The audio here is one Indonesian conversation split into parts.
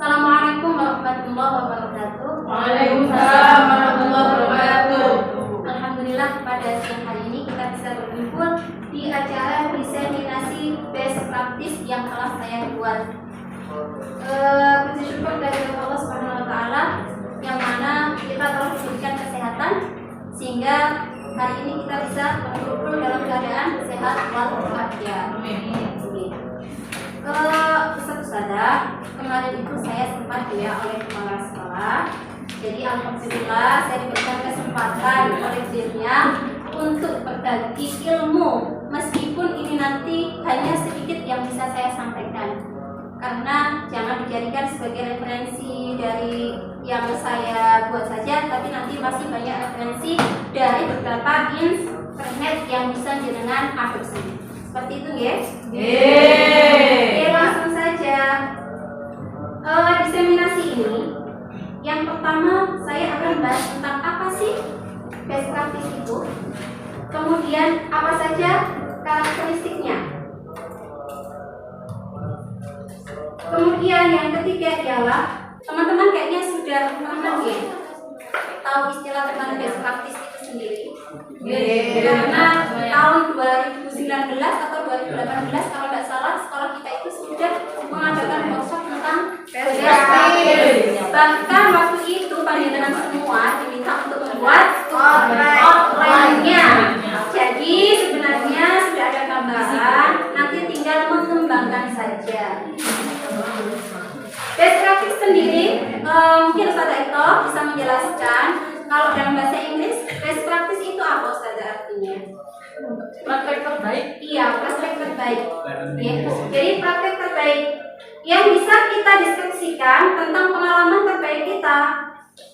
Assalamualaikum warahmatullahi wabarakatuh. Waalaikumsalam warahmatullahi wabarakatuh. Alhamdulillah pada siang hari ini kita bisa berkumpul di acara diseminasi best practice yang telah saya buat. Puji syukur dari Allah Subhanahu wa taala yang mana kita telah diberikan kesehatan sehingga hari ini kita bisa berkumpul dalam keadaan sehat walafiat. Ustazah, kemarin itu saya sempat oleh kepala sekolah. Jadi alhamdulillah saya diberikan kesempatan oleh dirinya untuk berbagi ilmu, meskipun ini nanti hanya sedikit yang bisa saya sampaikan. Karena jangan dijadikan sebagai referensi dari yang saya buat saja, tapi nanti masih banyak referensi dari beberapa internet yang bisa jenengan adopsi. Seperti itu, guys. Oke, langsung saja. Diseminasi ini, yang pertama saya akan bahas tentang apa sih best practice itu, kemudian apa saja karakteristiknya. Kemudian yang ketiga ialah teman-teman kayaknya sudah mengenal ya, tahu istilah tentang best practice itu sendiri. Karena tahun 2019 atau 2018 kalau tidak salah sekolah kita itu sudah mengadakan workshop tentang best practice. Bahkan waktu itu panjenengan semua diminta untuk membuat outline-nya. Jadi sebenarnya sudah ada gambaran, nanti tinggal mengembangkan saja. Best practice sendiri, mungkin Ustazah Ito bisa menjelaskan. Kalau dalam bahasa Inggris, best practice itu apa Ustazah artinya? Praktek terbaik. Iya, praktek terbaik. Jadi praktek terbaik yang bisa kita diskusikan tentang pengalaman terbaik kita,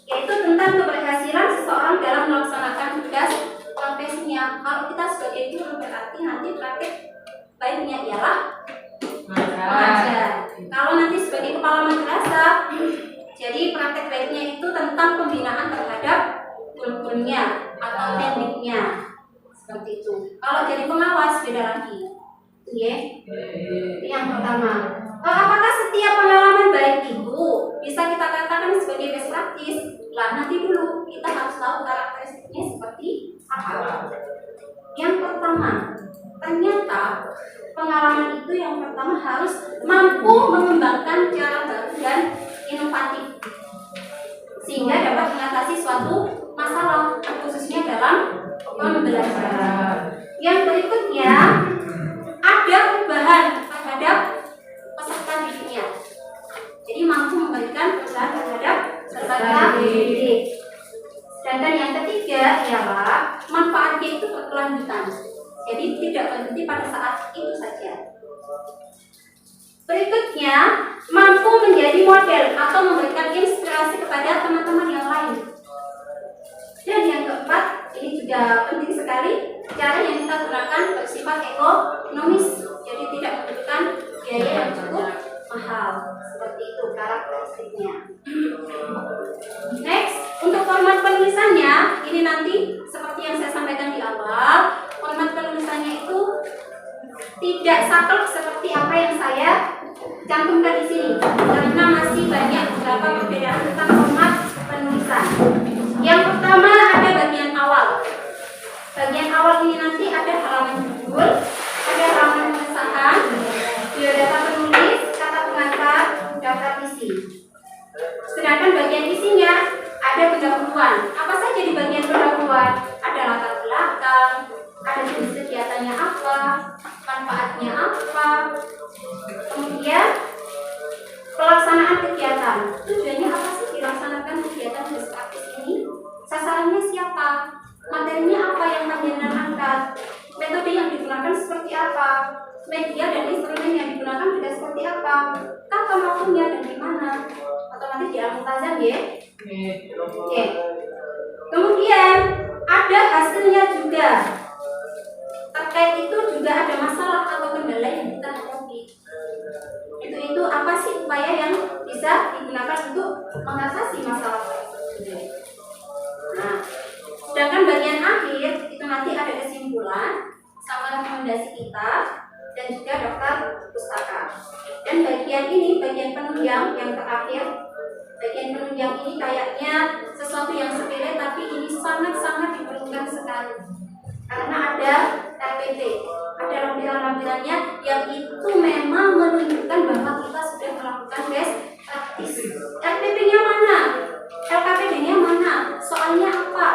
yaitu tentang keberhasilan seseorang dalam melaksanakan tugas profesinya. Kalau kita sebagai guru berarti nanti praktek baiknya ialah mengajar. Kalau nanti sebagai kepala madrasah, jadi praktek baiknya itu tentang pembinaan terhadap kurikulumnya atau tekniknya, seperti itu. Kalau jadi pengawas beda lagi, ya. Yang pertama, apakah setiap pengalaman baik itu bisa kita katakan sebagai best practice? Lah nanti dulu kita harus tahu karakteristiknya seperti apa. Yang pertama, ternyata pengalaman itu yang pertama harus mampu mengembangkan cara baru dan inovatif sehingga dapat mengatasi suatu masalah khususnya dalam pembelajaran. Yang berikutnya ada perubahan terhadap peserta didiknya. Jadi mampu memberikan perubahan terhadap peserta didik. Sedangkan yang ketiga ialah manfaatnya itu berkelanjutan. Jadi tidak berhenti pada saat itu saja. Berikutnya, mampu menjadi model atau memberikan inspirasi kepada teman-teman yang lain. Dan yang keempat, ini juga penting sekali, cara yang kita gunakan bersifat ekonomis. Jadi tidak membutuhkan biaya yang cukup mahal. Seperti itu karakteristiknya. Next, untuk format penulisannya, ini nanti seperti yang saya sampaikan di awal, format penulisannya itu tidak saklek seperti apa yang saya cantumkan di sini, karena masih banyak beberapa perbedaan tentang format penulisan. Yang pertama ada bagian awal. Bagian awal ini nanti ada halaman judul, ada halaman pengesahan, biodata penulis, kata pengantar, daftar isi. Sedangkan bagian isinya ada pendahuluan. Apa saja di bagian pendahuluan? Ada latar belakang, ada jenis kegiatannya apa, manfaatnya apa, kemudian pelaksanaan kegiatan. Tujuannya apa sih dilaksanakan kegiatan best practice ini? Sasarannya siapa? Materinya apa yang panjenengan angkat? Metode yang digunakan seperti apa? Media dan instrumen yang digunakan juga seperti apa? Kapan waktunya dan di mana? Otomatis di Al-Multazam ya. Oke. Kemudian ada hasilnya juga. Terkait itu juga ada masalah atau kendala yang kita hadapi. Itu apa sih upaya yang bisa digunakan untuk mengatasi masalah tersebut. Nah, sedangkan bagian akhir itu nanti ada kesimpulan sama rekomendasi kita, dan dan juga daftar pustaka. Dan bagian ini, bagian penunjang yang terakhir, bagian penunjang ini kayaknya sesuatu yang sepele, tapi ini sangat-sangat diperlukan sekali. Karena ada RPT, ada lampiran-lampirannya yang itu memang menunjukkan bahwa kita sudah melakukan tes praktis. RPT-nya mana? LKPD-nya mana? Soalnya apa?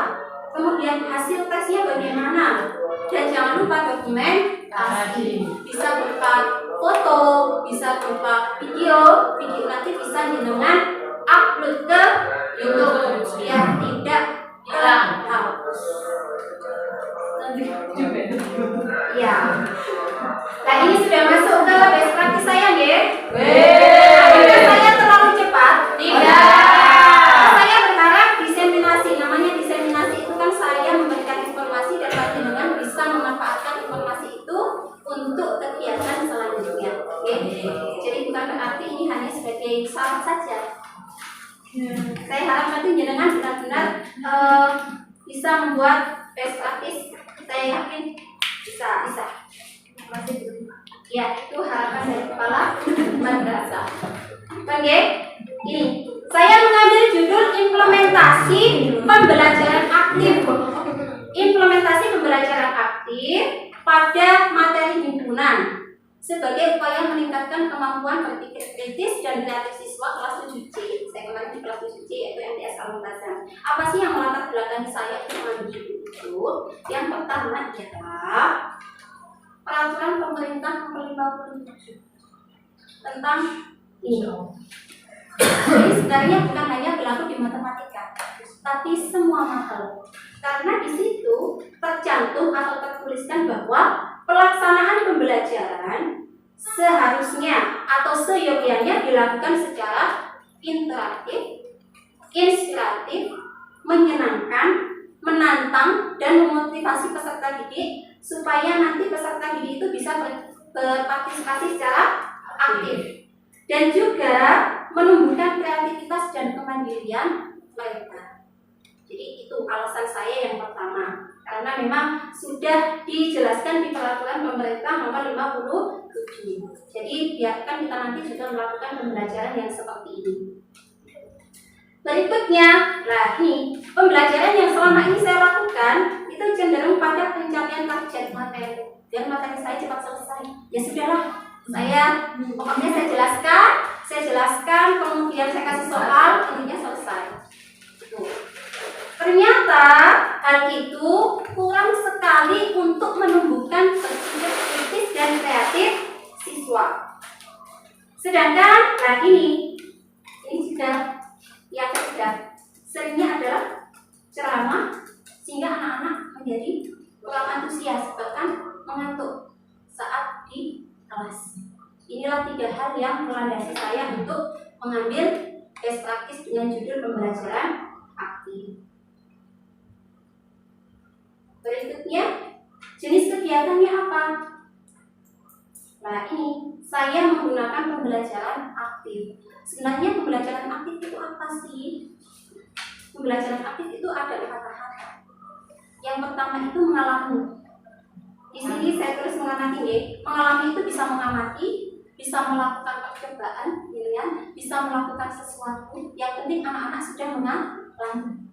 Kemudian hasil tesnya bagaimana? Dan jangan lupa dokumentasi. Bisa berupa foto, bisa berupa video nanti bisa jenengan upload ke YouTube biar tidak terhapus. Ya. Nah ini sudah masuk ke best practice saya, ya. Apakah saya terlalu cepat? Tidak. Saya berharap diseminasi. Namanya diseminasi itu kan saya memberikan informasi dan panjenengan bisa memanfaatkan informasi itu untuk kegiatan selanjutnya. Oke. Jadi bukan berarti ini hanya sebagai syarat saja. Saya harap nanti jenengan benar-benar bisa membuat best practice. Saya yakin bisa. Masih belum. Ya, itu harapan dari kepala madrasah. Oke, ini saya mengambil judul implementasi pembelajaran aktif. Implementasi pembelajaran aktif pada materi himpunan sebagai upaya meningkatkan kemampuan berpikir kritis dan kreatif siswa kelas 7C. Saya kemarin di kelas 7C yaitu MTS Al-Muntazam. Apa sih yang melatar belakangi saya untuk mengambil judul itu? Yang pertama adalah peraturan pemerintah nomor 57 tentang ini. Jadi sebenarnya bukan hanya berlaku di matematika, tapi semua mata. Karena di situ tercantum atau tertuliskan bahwa pelaksanaan pembelajaran seharusnya atau seyogyanya dilakukan secara interaktif, inspiratif, menyenangkan, menantang, dan memotivasi peserta didik supaya nanti peserta didik itu bisa berpartisipasi secara aktif dan juga menumbuhkan kreativitas dan kemandirian mereka. Jadi itu alasan saya yang pertama, karena memang sudah dijelaskan di peraturan pemerintah nomor 57. Jadi biarkan kita nanti juga melakukan pembelajaran yang seperti ini. Berikutnya, ini pembelajaran yang selama ini saya lakukan itu cenderung pada pencapaian target materi. Dan materi saya cepat selesai. Ya sudahlah, pokoknya saya jelaskan, kemudian saya kasih soal, intinya selesai. Ternyata hal itu kurang sekali untuk menumbuhkan berpikir kritis dan kreatif siswa. Sedangkan ini juga yang ketiga, seringnya adalah ceramah sehingga anak-anak menjadi kurang antusias bahkan mengantuk saat di kelas. Inilah 3 hal yang melandasi saya untuk mengambil best practice dengan judul pembelajaran aktif. Berikutnya, jenis kegiatannya apa? Nah ini, saya menggunakan pembelajaran aktif. Sebenarnya pembelajaran aktif itu apa sih? Pembelajaran aktif itu ada 4 tahap. Yang pertama itu mengalami. Di sini saya tulis mengamati ya. Mengalami itu bisa mengamati, bisa melakukan percobaan, bisa melakukan sesuatu. Yang penting anak-anak sudah mengalami.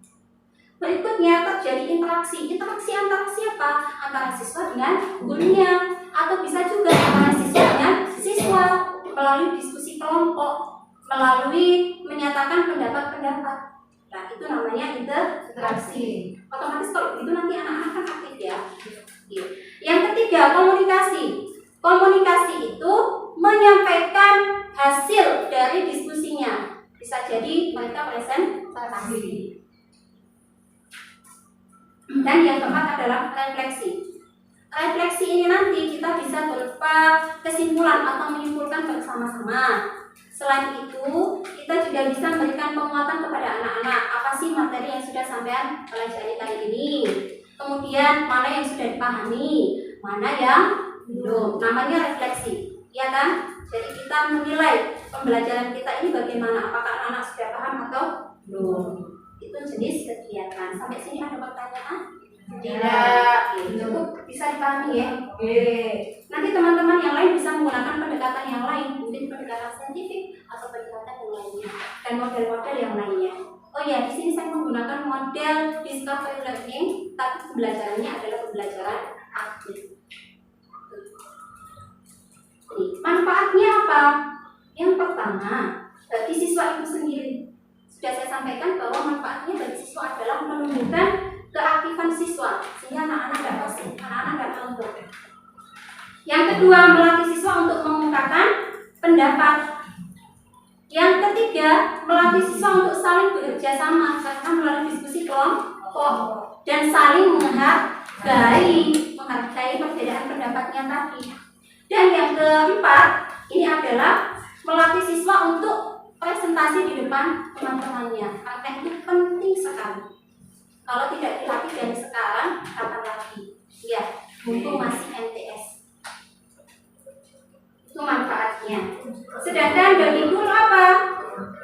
Berikutnya terjadi interaksi. Interaksi antara siapa? Antara siswa dengan gurunya, atau bisa juga antara siswa dengan siswa melalui diskusi kelompok, melalui menyatakan pendapat-pendapat. Nah itu namanya interaksi. Otomatis kalau begitu nanti anak-anak kan aktif ya. Yang ketiga, komunikasi. Komunikasi itu menyampaikan hasil dari diskusinya. Bisa jadi mereka presentasi. Dan yang keempat adalah refleksi. Refleksi ini nanti kita bisa berupa kesimpulan atau menyimpulkan bersama-sama. Selain itu, kita juga bisa memberikan penguatan kepada anak-anak. Apa sih materi yang sudah sampean pelajari kali ini? Kemudian mana yang sudah dipahami, mana yang belum. Namanya refleksi, ya kan? Jadi kita menilai pembelajaran kita ini bagaimana. Apakah anak-anak sudah paham atau belum? Itu jenis kegiatan. Sampai sini ada pertanyaan? Tidak. Cukup bisa dipahami ya. Nanti teman-teman yang lain bisa menggunakan pendekatan yang lain, mungkin pendekatan saintifik atau pendekatan yang lainnya dan model-model yang lainnya. Oh ya, di sini saya menggunakan model discovery learning, tapi pembelajarannya adalah pembelajaran aktif. Manfaatnya apa? Yang pertama, bagi siswa itu sendiri. Sudah saya sampaikan bahwa manfaatnya bagi siswa adalah menumbuhkan keaktifan siswa sehingga anak-anak tidak pasif, anak-anak tidak ngantuk. Yang kedua, melatih siswa untuk mengungkapkan pendapat. Yang ketiga, melatih siswa untuk saling bekerja sama karena melalui diskusi kelompok dan saling menghargai perbedaan pendapatnya tadi. Dan yang keempat, ini adalah melatih siswa untuk presentasi di depan teman-temannya. Karena itu penting sekali. Kalau tidak dilatih dari sekarang, kapan lagi? Ya, mumpung masih MTS. Itu manfaatnya. Sedangkan bagi guru apa?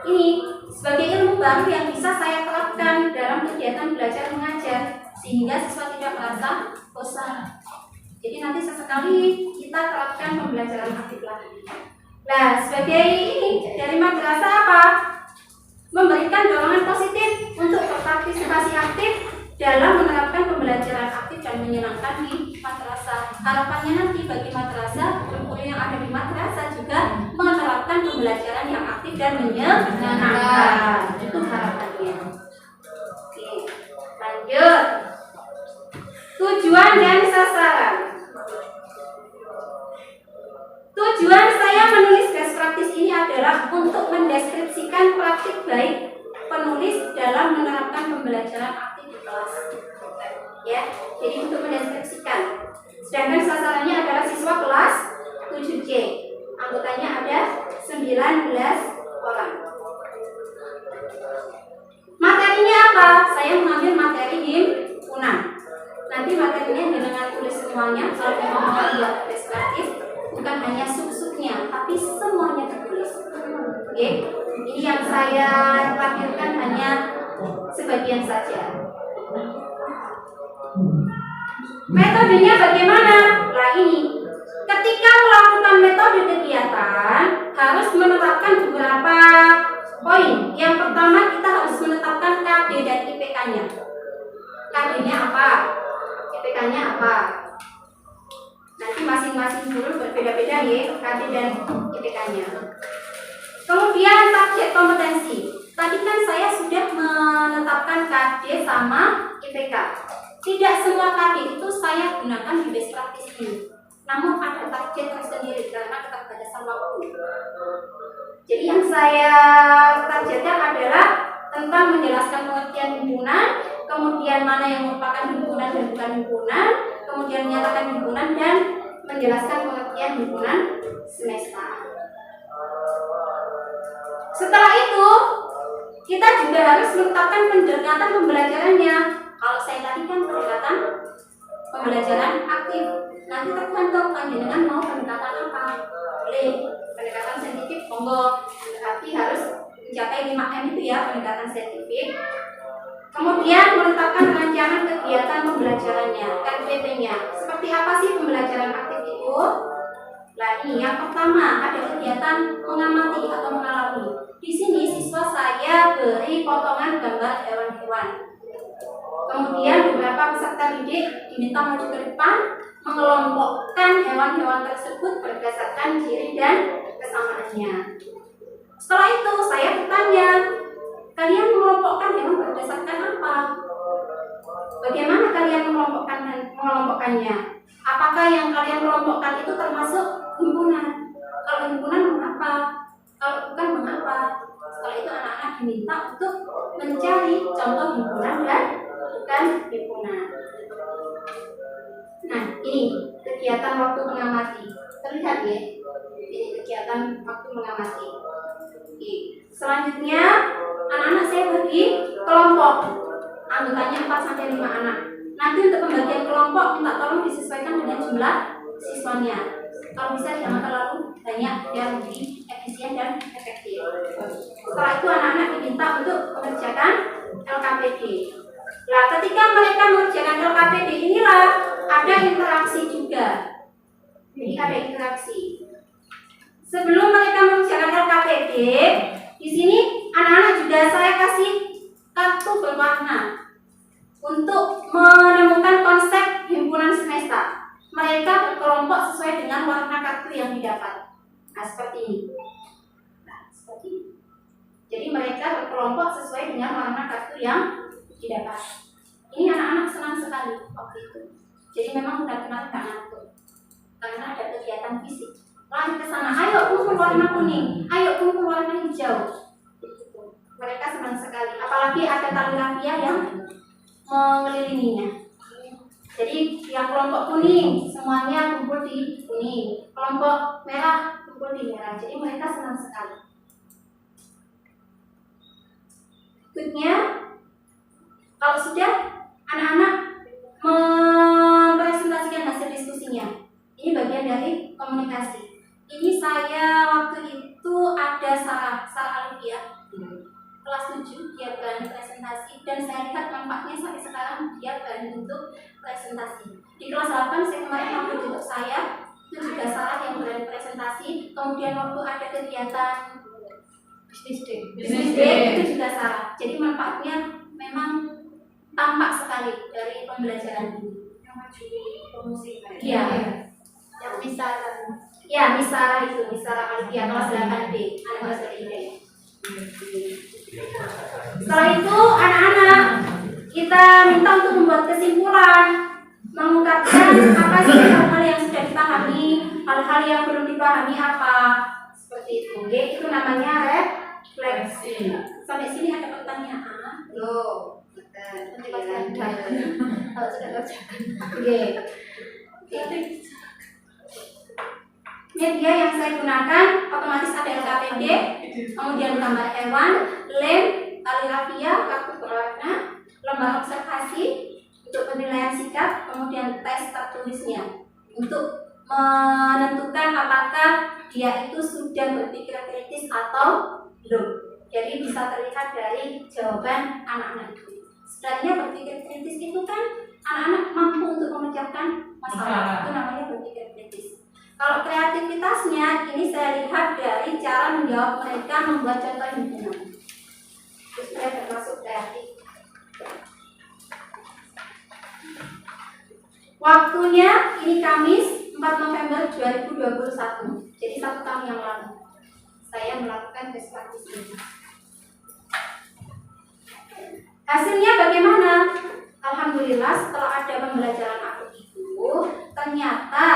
Ini sebagai ilmu baru yang bisa saya terapkan dalam kegiatan belajar mengajar sehingga siswa tidak merasa bosan. Jadi nanti sesekali kita terapkan pembelajaran aktif lagi. Nah, sebagai ini dari madrasah apa? Memberikan dorongan positif untuk berpartisipasi aktif dalam menerapkan pembelajaran aktif dan menyenangkan di madrasah. Harapannya nanti bagi madrasah, guru yang ada di madrasah juga menerapkan pembelajaran yang aktif dan menyenangkan. Itu harapannya. Oke, lanjut. Tujuan dan sasaran. Tujuan saya menulis gas praktis ini adalah untuk mendeskripsikan praktik baik penulis dalam menerapkan pembelajaran aktif di kelas. Ya, jadi untuk mendeskripsikan. Sedangkan sasarannya adalah siswa kelas 7C. Anggotanya ada 19 orang. Materinya apa? Saya mengambil materi himpunan. Nanti materinya dengan tulis semuanya. Kalau memang mau buat gas praktis, bukan hanya sub-subnya, tapi semuanya ditulis. Oke, ini yang saya tampilkan hanya sebagian saja. Metodenya bagaimana? Nah ini, ketika melakukan metode kegiatan harus menerapkan beberapa poin. Yang pertama kita harus menetapkan KD dan IPK-nya. KD-nya apa? IPK-nya apa? Nanti masing-masing guru berbeda-beda ya KD dan IPK-nya. Kemudian target kompetensi. Tadi kan saya sudah menetapkan KD sama IPK. Tidak semua KD itu saya gunakan di base practice ini. Namun ada target tersendiri karena keterbatasan waktu. Jadi yang saya targetkan adalah tentang menjelaskan pengertian himpunan, kemudian mana yang merupakan himpunan dan bukan himpunan, kemudian menyatakan himpunan dan menjelaskan pengertian himpunan semesta. Setelah itu, kita juga harus menetapkan pendekatan pembelajarannya. Kalau saya tadi kan pendekatan pembelajaran aktif. Nanti tergantung panjenengan mau pendekatan apa. Boleh pendekatan saintifik, monggo. Berarti harus mencapai 5M itu ya pendekatan saintifik. Kemudian menetapkan rancangan kegiatan pembelajarannya, RPP-nya. Seperti apa sih pembelajaran aktif itu? Nah ini yang pertama ada kegiatan mengamati atau mengalami. Di sini siswa saya beri potongan gambar hewan-hewan. Kemudian beberapa peserta didik diminta maju ke depan mengelompokkan hewan-hewan tersebut berdasarkan ciri dan kesamaannya. Setelah itu saya bertanya, kalian mengelompokkan hewan berdasarkan apa? Bagaimana kalian mengelompokkannya? Apakah yang kalian kelompokkan itu termasuk himpunan? Kalau himpunan mengapa? Kalau bukan mengapa? Setelah itu anak-anak diminta untuk mencari contoh himpunan dan bukan himpunan. Nah ini kegiatan waktu mengamati. Terlihat ya? Ini kegiatan waktu mengamati. Oke. Selanjutnya anak-anak saya bagi kelompok. Anggotanya 4-5 anak. Nanti untuk pembagian kelompok minta tolong disesuaikan dengan jumlah siswanya. Kalau bisa jangan terlalu banyak biar lebih efisien dan efektif. Setelah itu anak-anak diminta untuk mengerjakan LKPD. Nah, ketika mereka mengerjakan LKPD inilah ada interaksi juga. Jadi ada interaksi. Sebelum mereka mengerjakan LKPD, di sini anak-anak juga saya kasih kartu berwarna untuk menemukan konsep himpunan semesta. Mereka berkelompok sesuai dengan warna kartu yang didapat. Nah, seperti ini. Nah, seperti ini. Jadi mereka berkelompok sesuai dengan warna kartu yang didapat. Ini anak-anak senang sekali waktu itu. Jadi memang benar-benar gak ngantuk karena ada kegiatan fisik. Lanjut ke sana, ayo kumpul warna kuning, ayo kumpul warna hijau. Mereka senang sekali. Apalagi ada tali rafia yang mengelilinginya. Jadi yang kelompok kuning semuanya kumpul di kuning, kelompok merah kumpul di merah. Jadi mereka senang sekali. Berikutnya, kalau sudah anak-anak mempresentasikan hasil diskusinya, ini bagian dari komunikasi. Ini saya waktu itu ada Sarah Alivia kelas 7, dia berani presentasi dan saya lihat nampaknya sampai sekarang dia berani untuk presentasi. Di kelas 8 saya kemarin waktu untuk saya itu juga Sarah yang berani presentasi. Kemudian waktu ada kegiatan bisnis day itu juga Sarah. Jadi manfaatnya memang tampak sekali dari pembelajaran ini. Yang maju promosi. Iya. Yang Misara itu, Misara Alivia kelas 8B, anak kelas 3. Setelah itu anak-anak kita minta untuk membuat kesimpulan, mengungkapkan apa sih hal-hal yang sudah dipahami, hal-hal yang belum dipahami apa, seperti itu. Oke, itu namanya refleksi. Sampai sini ada pertanyaan? Loh, kalau sudah kerjakan. Oke. Media yang saya gunakan otomatis ada LKPD, kemudian gambar hewan, lem, tali rafia, kartu berwarna, lembar observasi untuk penilaian sikap, kemudian tes tertulisnya untuk menentukan apakah dia itu sudah berpikir kritis atau belum. Jadi bisa terlihat dari jawaban anak-anak itu. Sebenarnya berpikir kritis itu kan anak-anak mampu untuk memecahkan masalah, itu namanya berpikir kritis. Kalau kreativitasnya ini saya lihat dari cara menjawab mereka membuat contoh himpunan. Terus saya termasuk kreatif. Waktunya ini Kamis 4 November 2021. Jadi 1 tahun yang lalu saya melakukan tes praktis ini. Hasilnya bagaimana? Alhamdulillah setelah ada pembelajaran aku itu ternyata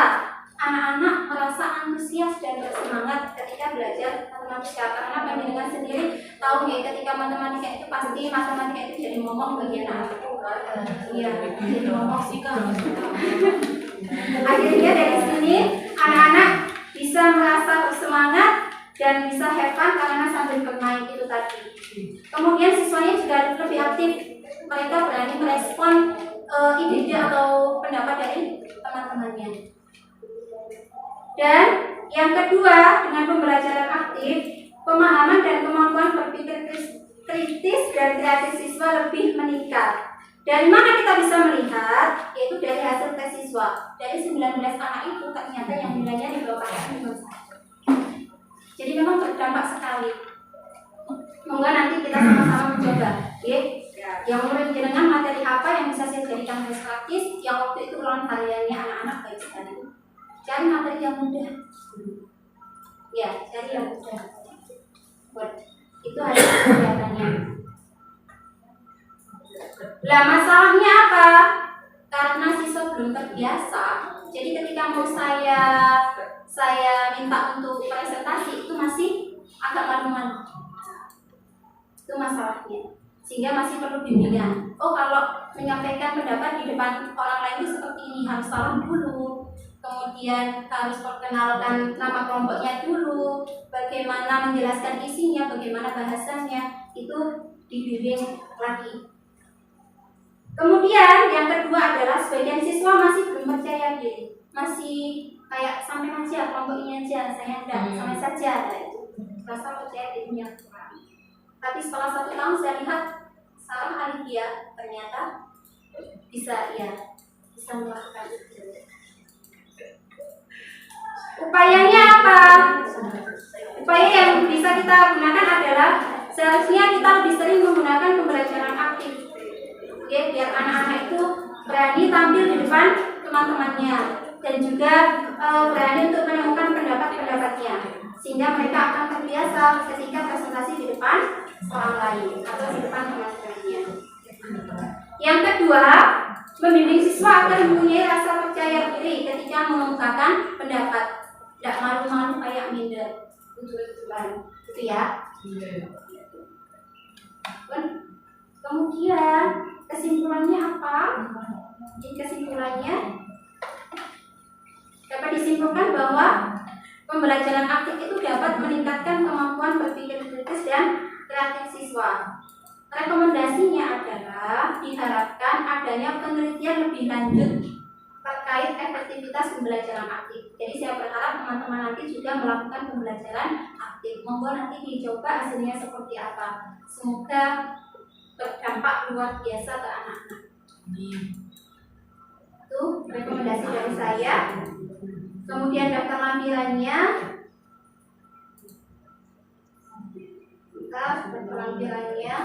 anak-anak merasa antusias dan bersemangat ketika belajar matematika. Karena panjenengan sendiri tahu ya, ketika matematika itu pasti matematika itu jadi momok bagi anak-anak. Iya, jadi momok sih kan. Akhirnya dari sini anak-anak bisa merasa bersemangat dan bisa have fun karena sambil bermain itu tadi. Kemudian siswanya juga lebih aktif. Mereka berani merespon ide-ide atau pendapat dari teman-temannya. Dan yang kedua, dengan pembelajaran aktif, pemahaman dan kemampuan berpikir kritis dan kreatif siswa lebih meningkat. Dari mana kita bisa melihat? Yaitu dari hasil tes siswa. Dari 19 anak itu ternyata yang nilainya di bawah 5. Jadi memang berdampak sekali. Semoga nanti kita sama-sama mencoba. Yang menurut jenengan materi apa yang bisa saya jadikan tes praktis? Yang waktu itu ulang hariannya anak-anak baik sekali. Cari materi yang mudah. Ya, cari yang mudah. Itu hasil kegiatannya. Lah masalahnya apa? Karena siswa belum terbiasa. Jadi ketika mau saya minta untuk presentasi itu masih agak malu-malu. Itu masalahnya. Sehingga masih perlu bimbingan. Oh, kalau menyampaikan pendapat di depan orang lain itu seperti ini, harus salam dulu. Kemudian harus perkenalkan nama kelompoknya dulu, bagaimana menjelaskan isinya, bagaimana bahasanya, itu dibimbing lagi. Kemudian yang kedua adalah sebagian siswa masih belum percaya diri, masih kayak sampai aja kelompok ini aja, saya enggak, sampai saja, itu rasa percaya dirinya kurang. Tapi setelah 1 tahun saya lihat Salah kali dia ternyata bisa melakukan itu. Upayanya apa? Upaya yang bisa kita gunakan adalah seharusnya kita lebih sering menggunakan pembelajaran aktif. Oke, biar anak-anak itu berani tampil di depan teman-temannya dan juga berani untuk menemukan pendapat-pendapatnya, sehingga mereka akan terbiasa ketika presentasi di depan orang lain atau di depan teman-temannya. Yang kedua, membimbing siswa agar mempunyai rasa percaya diri ketika mengemukakan pendapat. Tidak malu-malu kayak minder, betul-betulan, gitu ya. Kemudian kesimpulannya apa? Jadi kesimpulannya dapat disimpulkan bahwa pembelajaran aktif itu dapat meningkatkan kemampuan berpikir kritis dan kreatif siswa. Rekomendasinya adalah diharapkan adanya penelitian lebih lanjut terkait efektivitas pembelajaran aktif. Jadi saya berharap teman-teman nanti juga melakukan pembelajaran aktif. Monggo nanti dicoba hasilnya seperti apa. Semoga berdampak luar biasa ke anak-anak. Itu rekomendasi dari saya. Kemudian daftar lampirannya. Daftar lampirannya.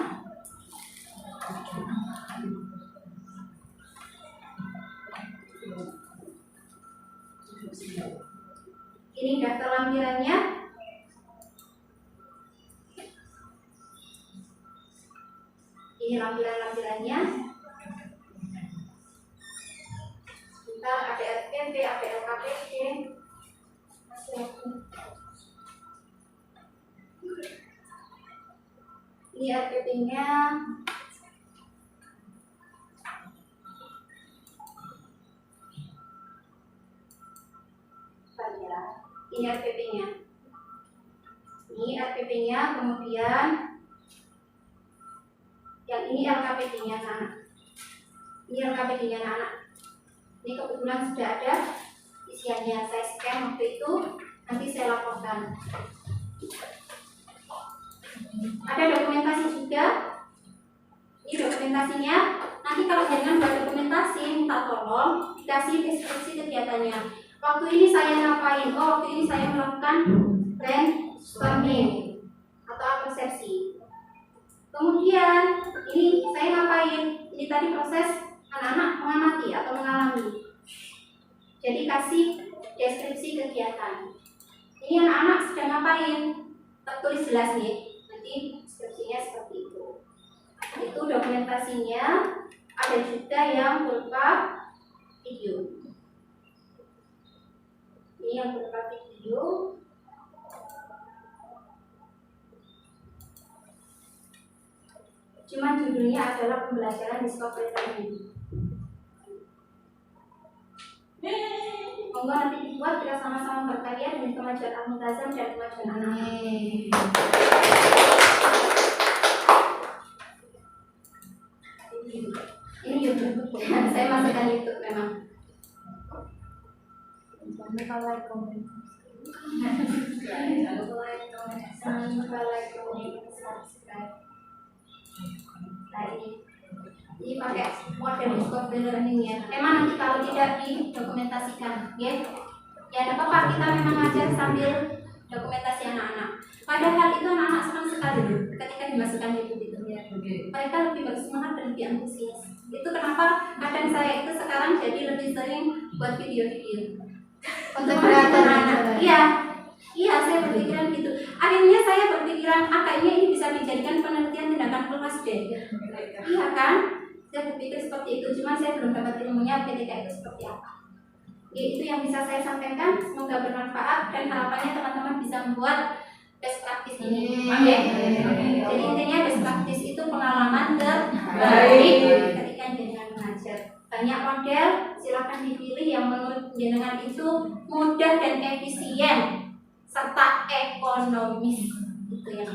Ini daftar lampirannya. Ini lampiran-lampirannya. Bentar, ada RPP, ada LKPD. Ini RPP-nya. Ini RPP-nya. Ini RPP-nya, kemudian yang ini LKPD-nya anak. Ini LKPD-nya anak. Ini kebetulan sudah ada isiannya. Saya scan waktu itu, nanti saya laporkan. Ada dokumentasi juga. Ini dokumentasinya. Nanti kalau jangan buat dokumentasi, minta tolong dikasih deskripsi kegiatannya. Waktu ini saya ngapain? Oh, waktu ini saya melakukan brainstorming atau persepsi. Kemudian ini saya ngapain? Ini tadi proses anak-anak mengamati atau mengalami. Jadi kasih deskripsi kegiatan. Ini anak-anak sedang ngapain? Tertulis jelas nih. Nanti deskripsinya seperti itu. Itu dokumentasinya. Ada juga yang berupa video. Ini yang berupa video. Cuma judulnya adalah pembelajaran discovery learning. Monggo nanti dibuat, kita sama-sama berkarya dengan kemajuan Al-Multazam dan kemajuan anak-anak. Ini YouTube. Saya masukkan YouTube memang. Jangan lupa like, comment, subscribe. Nah ini pakai model discovery learning ya. Memang nanti kalau tidak didokumentasikan, ya ada apa-apa, kita memang ngajar sambil dokumentasi anak-anak. Padahal itu anak-anak senang sekali ketika dimasukkan YouTube itu. Mereka lebih bersemangat dan lebih antusias. Itu kenapa kadang saya itu sekarang jadi lebih sering buat video-video untuk anak-anak. Iya, saya berpikiran gitu. Akhirnya saya berpikiran, kayaknya ini bisa dijadikan penelitian tindakan kelas deh. Iya kan? Saya berpikir seperti itu, cuma saya belum dapat ilmunya ketika itu seperti apa. Itu yang bisa saya sampaikan. Semoga bermanfaat dan harapannya teman-teman bisa membuat best practice ini. Jadi intinya best practice itu pengalaman terbaik ketika jenengan mengajar. Banyak model, silakan dipilih yang menurut jenengan itu mudah dan efisien serta ekonomis. Itu yang